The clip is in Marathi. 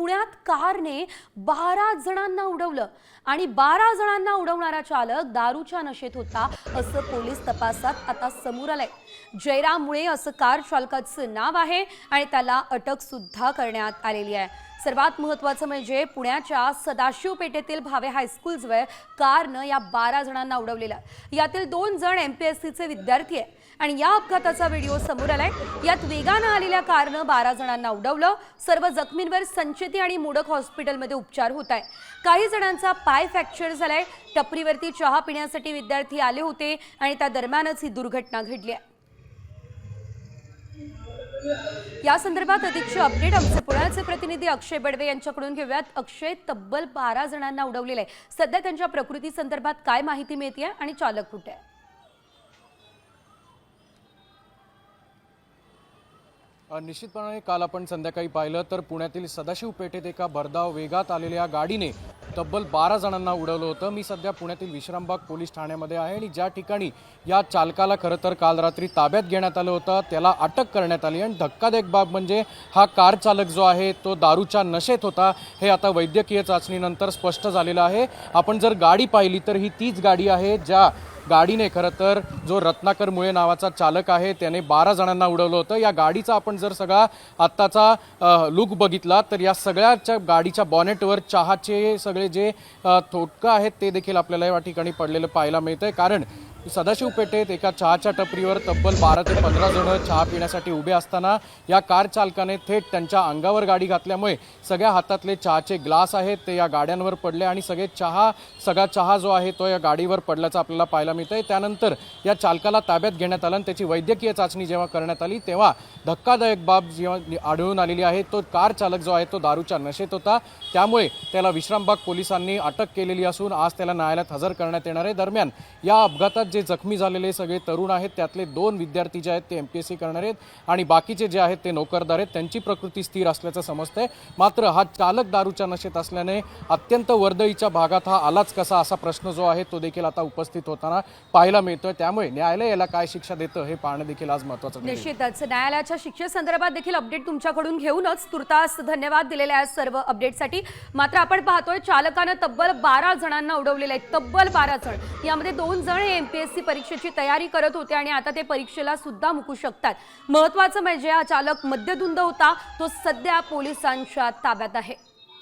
पुण्यात कारने 12 जणांना उडवलं आणि 12 जणांना उडवणारा चालक दारूच्या नशेत होता असं पोलीस तपासात आता समोर आलंय। जयराम मुळे असं कार चालकाचं नाव आहे आणि त्याला अटक सुद्धा करण्यात आलेली आहे। सर्वात महत्त्वाचं म्हणजे पुण्याच्या सदाशिव पेठेतील भावे हायस्कूल जवळ कारनं या 12 जणांना उडवलेलं। यातील 2 जण MPSCचे विद्यार्थी आहेत आणि या अपघाताचा व्हिडिओ समोर आलाय। यात वेगानं आलेल्या कारनं 12 जणांना उडवलं। सर्व जखमींवर संचेती आणि मोडक हॉस्पिटलमध्ये उपचार होत आहे। काही जणांचा पाय फ्रॅक्चर झालाय। टपरीवरती चहा पिण्यासाठी विद्यार्थी आले होते आणि त्या दरम्यानच ही दुर्घटना घडली आहे। या संदर्भात अधिकचे अपडेट आमचे पुण्याचे प्रतिनिधी अक्षय बडवे यांच्याकडून घेऊयात। अक्षय, तब्बल 12 जणांना उडवलेलं आहे। सध्या त्यांच्या प्रकृती संदर्भात काय माहिती मिळते आणि चालक कुठे आहे? निश्चितपणे काल आपण संध्याकाळी पाहिलं तर पुण्यातील सदाशिव पेठेत एका भरधाव वेगात आलेल्या गाडीने तब्बल 12 जणांना उडवलं होतं। मी सध्या पुण्यातील विश्रामबाग पोलीस ठाण्यामध्ये आहे आणि ज्या ठिकाणी या चालकाला खरं तर काल रात्री ताब्यात घेण्यात आलं होतं, त्याला अटक करण्यात आली आणि धक्कादायक बाब म्हणजे हा कार चालक जो आहे तो दारूच्या नशेत होता, हे आता वैद्यकीय चाचणीनंतर स्पष्ट झालेलं आहे। आपण जर गाडी पाहिली तर ही तीच गाडी आहे ज्या गाडीने खरं तर जो रत्नाकर मुळे नावाचा चालक आहे त्याने 12 जणांना उडवलं होतं। या गाडीचा आपण जर सगळा आत्ताचा लुक बघितला तर या सगळ्याच्या गाडीच्या बॉनेटवर चहाचे सगळे जे थोटकं आहेत ते देखील आपल्याला या ठिकाणी पडलेलं पाहायला मिळतंय। कारण सदाशिव पेठेत एका चहाच्या टपरीवर तब्बल 12 ते 15 जण चहा पिण्यासाठी उभे असताना या कार चालकाने थेट त्यांच्या अंगावर गाडी घातल्यामुळे सगळ्या हातातले चहाचे ग्लास आहेत ते या गाड्यांवर पडले आणि सगळा चहा जो आहे तो या गाडीवर पडल्याचं आपल्याला पाहायला मिळतंय। त्यानंतर या चालकाला ताब्यात घेण्यात आलं आणि त्याची वैद्यकीय चाचणी जेव्हा करण्यात आली तेव्हा धक्कादायक बाब जेव्हा आढळून आलेली आहे तो कार चालक जो आहे तो दारूच्या नशेत होता, त्यामुळे त्याला विश्रामबाग पोलिसांनी अटक केलेली असून आज त्याला न्यायालयात हजर करण्यात येणार आहे। दरम्यान या अपघातात जे जखमी झालेले सगळे तरुण आहेत त्यातले 2 विद्यार्थी जे आहेत ते MPSC करणार आहेत आणि बाकीचे जे आहेत ते नोकरदार आहेत, त्यांची प्रकृती स्थिर असल्याचं समजतंय। मात्र हा चालक दारूच्या नशेत असल्याने अत्यंत वर्दळीच्या भागात हा आलाच कसा असा प्रश्न जो आहे तो देखील आता उपस्थित होताना पाहायला मिळतोय। त्यामुळे न्यायालय याला काय शिक्षा देतं हे पाहणं देखील आज महत्त्वाचं आहे। निश्चितच न्यायालयाच्या शिक्षेसंदर्भात देखील अपडेट तुमच्याकडून घेऊनच तुर्तास धन्यवाद दिलेले आहेत सर्व अपडेटसाठी। मात्र आपण पाहतोय चालकानं तब्बल 12 जणांना उडवलेलं आहे, तब्बल 12 जण। यामध्ये 2 जण MPSC परीक्षेची तयारी करत होते आणि आता ते परीक्षेला सुद्धा मुकू शकतात। महत्त्वाचं म्हणजे हा चालक मद्यधुंद होता, तो सध्या पोलिसांच्या ताब्यात आहे।